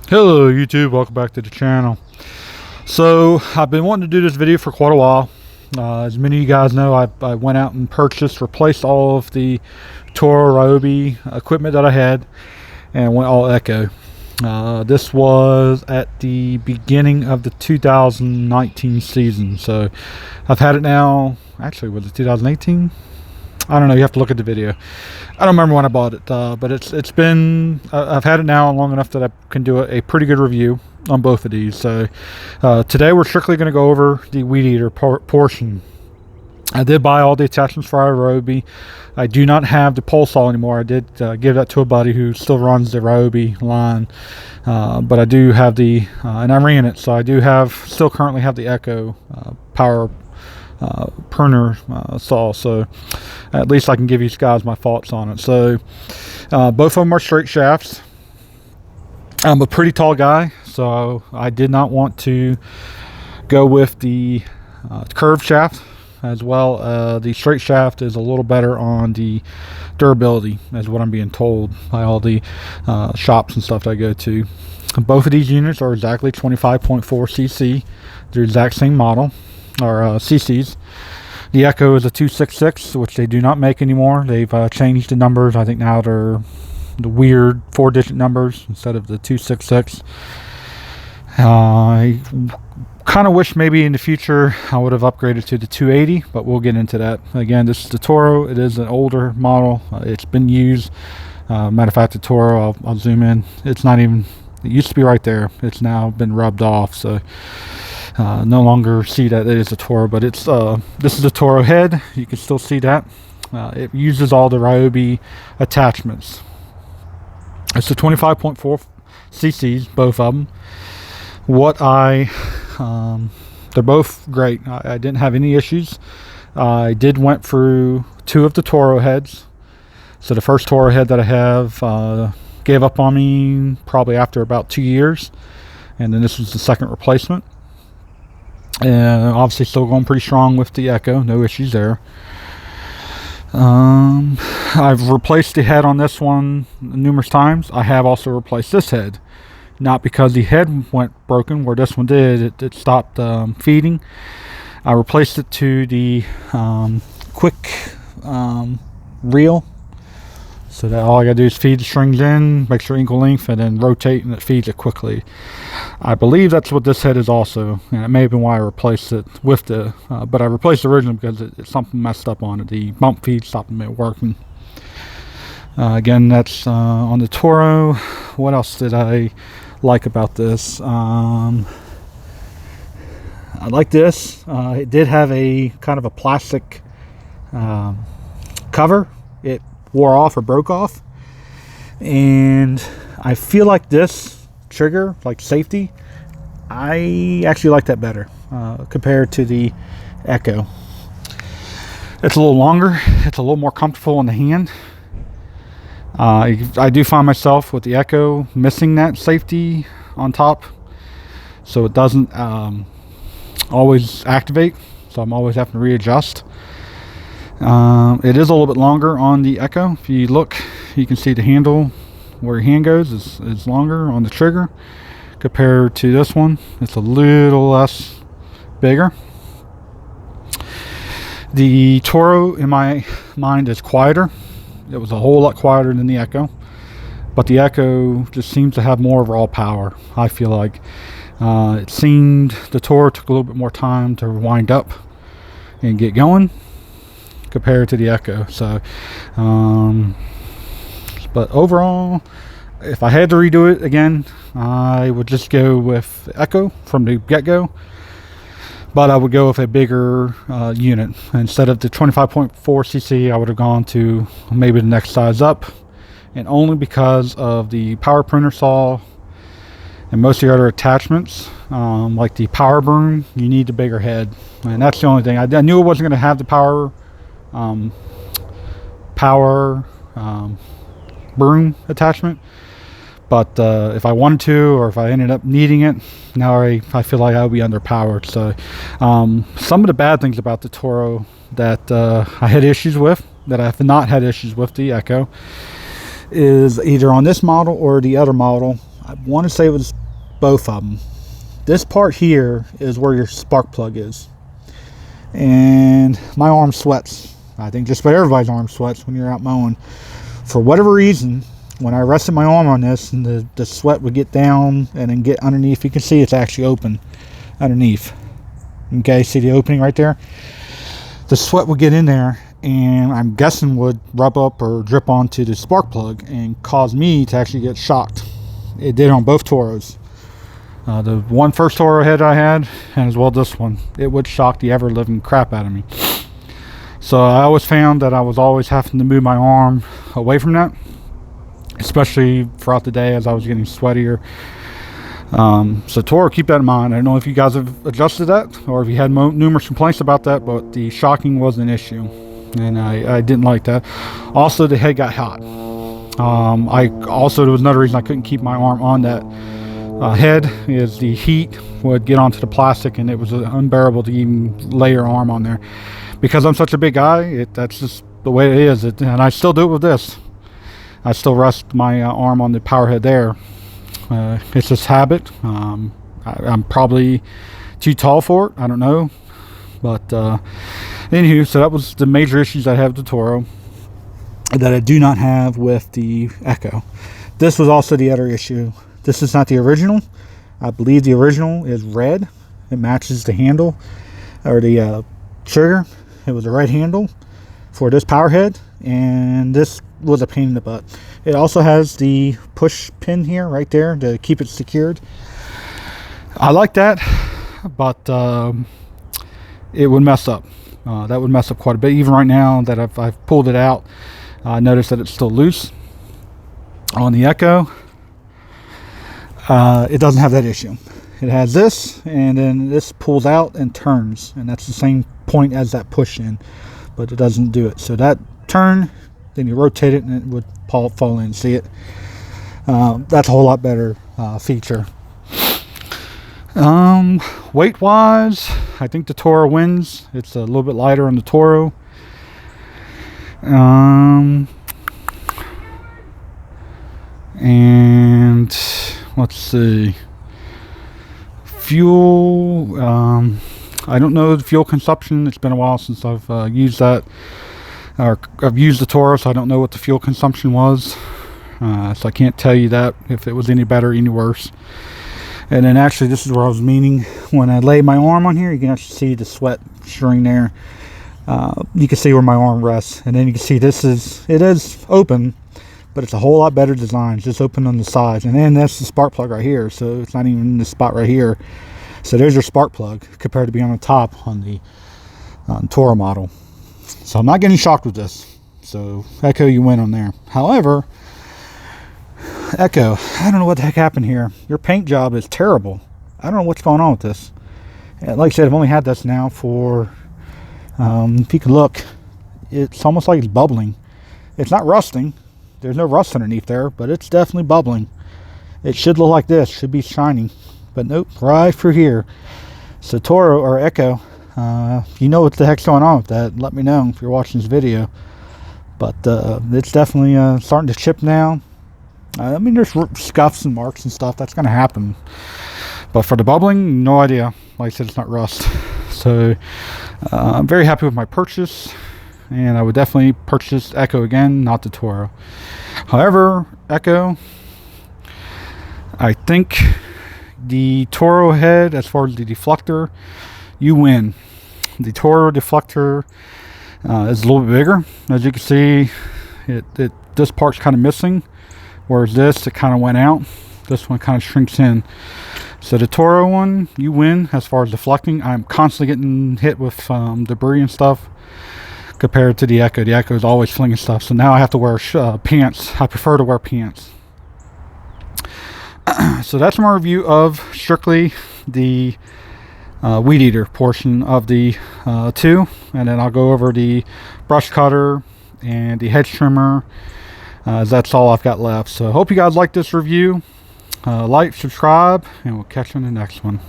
Hello YouTube, welcome back to the channel. So I've been wanting to do this video for quite a while. As many of you guys know, I went out and replaced all of the Toro Ryobi equipment that I had and went all Echo. This was at the beginning of the 2019 season, so I've had it now. Actually, was it 2018? I don't know, you have to look at the video. I don't remember when I bought it, but it's been, I've had it now long enough that I can do a pretty good review on both of these. So today we're strictly going to go over the weed eater portion. I did buy all the attachments for our Ryobi. I do not have the pole saw anymore. I did give that to a buddy who still runs the Ryobi line, but I do have the, and I ran it, so I do still currently have the Echo power pruner saw, so at least I can give you guys my thoughts on it. So both of them are straight shafts. I'm a pretty tall guy, so I did not want to go with the curved shaft. As well, the straight shaft is a little better on the durability, as what I'm being told by all the shops and stuff that I go to. Both of these units are exactly 25.4cc. They're the exact same model, or cc's. The Echo is a 266, which they do not make anymore. They've changed the numbers. I think now they're the weird 4-digit numbers instead of the 266. I kind of wish maybe in the future I would have upgraded to the 280, but we'll get into that. Again, this is the Toro. It is an older model. It's been used. Matter of fact, the Toro, I'll zoom in. It's not even, it used to be right there. It's now been rubbed off, so no longer see that it is a Toro, but it's this is a Toro head. You can still see that. It uses all the Ryobi attachments. It's the 25.4 cc's, both of them. They're both great. I didn't have any issues. I went through 2 of the Toro heads. So the first Toro head that I have gave up on me probably after about 2 years, and then this was the second replacement. And obviously still going pretty strong with the Echo, no issues there. I've replaced the head on this one numerous times. I have also replaced this head, not because the head went broken where this one did. It stopped feeding. I replaced it to the quick reel, so that all I gotta do is feed the strings in, make sure equal length, and then rotate, and it feeds it quickly. I believe that's what this head is also, and it may have been why I replaced it with the, but I replaced the original because something messed up on it. The bump feed stopped it working. Again, that's on the Toro. What else did I like about this? I like this. It did have a kind of a plastic cover. It wore off or broke off, and I feel like this trigger, like safety, I actually like that better compared to the Echo. It's a little longer. It's a little more comfortable in the hand. I do find myself with the Echo missing that safety on top, so it doesn't always activate, so I'm always having to readjust. It is a little bit longer on the Echo. If you look, you can see the handle where your hand goes is longer on the trigger compared to this one. It's a little less bigger. The Toro, in my mind, is quieter. It was a whole lot quieter than the Echo, but the Echo just seems to have more raw power. I feel like it seemed the Toro took a little bit more time to wind up and get going compared to the Echo. So but overall, if I had to redo it again, I would just go with Echo from the get-go, but I would go with a bigger unit. Instead of the 25.4cc, I would have gone to maybe the next size up, and only because of the power pruner saw and most of the other attachments, like the power broom, you need the bigger head, and that's the only thing. I knew it wasn't going to have the power broom attachment, but if I wanted to, or if I ended up needing it, now I feel like I would be underpowered. So some of the bad things about the Toro that I had issues with, that I have not had issues with the Echo, is either on this model or the other model. I want to say it was both of them. This part here is where your spark plug is, and my arm sweats. I think just about everybody's arm sweats when you're out mowing. For whatever reason, when I rested my arm on this, and the sweat would get down and then get underneath, you can see it's actually open underneath. Okay, see the opening right there? The sweat would get in there, and I'm guessing would rub up or drip onto the spark plug and cause me to actually get shocked. It did on both Toros. The one first Toro head I had, and as well this one, it would shock the ever-living crap out of me. So I always found that I was always having to move my arm away from that, especially throughout the day as I was getting sweatier. So Toro, keep that in mind. I don't know if you guys have adjusted that or if you had numerous complaints about that, but the shocking was an issue, and I didn't like that. Also, the head got hot. There was another reason I couldn't keep my arm on that head, is the heat would get onto the plastic, and it was unbearable to even lay your arm on there. Because I'm such a big guy, that's just the way it is. And I still do it with this. I still rest my arm on the power head there. It's just habit. I'm probably too tall for it. I don't know. But anywho, so that was the major issues I have with the Toro that I do not have with the Echo. This was also the other issue. This is not the original. I believe the original is red. It matches the handle or the trigger. It was a red handle for this power head, and this was a pain in the butt. It also has the push pin here right there to keep it secured. I like that, but it would mess up. That would mess up quite a bit. Even right now that I've pulled it out, I noticed that it's still loose. On the Echo, it doesn't have that issue. It has this, and then this pulls out and turns, and that's the same point as that push in, but it doesn't do it. So that turn, then you rotate it and it would fall in. See it? That's a whole lot better feature. Weight wise, I think the Toro wins. It's a little bit lighter on the Toro. And let's see, fuel, I don't know the fuel consumption. It's been a while since I've used that, or I've used the Toro, so I don't know what the fuel consumption was. So I can't tell you that, if it was any better or any worse. And then actually, this is where I was meaning. When I lay my arm on here, you can actually see the sweat string there. You can see where my arm rests, and then you can see it is open, but it's a whole lot better design. It's just open on the sides, and then that's the spark plug right here, so it's not even in the spot right here. So there's your spark plug compared to being on the top on the Toro model. So I'm not getting shocked with this. So Echo, you win on there. However, Echo, I don't know what the heck happened here. Your paint job is terrible. I don't know what's going on with this. And like I said, I've only had this now for, if you can look, it's almost like it's bubbling. It's not rusting. There's no rust underneath there, but it's definitely bubbling. It should look like this, should be shiny, but nope, right through here. So Toro or Echo, if you know what the heck's going on with that, let me know if you're watching this video. But it's definitely starting to chip now. I mean, there's scuffs and marks and stuff. That's going to happen. But for the bubbling, no idea. Like I said, it's not rust. So I'm very happy with my purchase. And I would definitely purchase Echo again, not the Toro. However, Echo, I think the Toro head, as far as the deflector, you win. The Toro deflector is a little bit bigger. As you can see, this part's kind of missing, whereas this, it kind of went out. This one kind of shrinks in. So the Toro one, you win as far as deflecting. I'm constantly getting hit with debris and stuff compared to the Echo. The Echo is always flinging stuff. So now I have to wear pants. I prefer to wear pants. So that's my review of strictly the weed eater portion of the two, and then I'll go over the brush cutter and the hedge trimmer, as that's all I've got left. So I hope you guys like this review. Like, subscribe, and we'll catch you in the next one.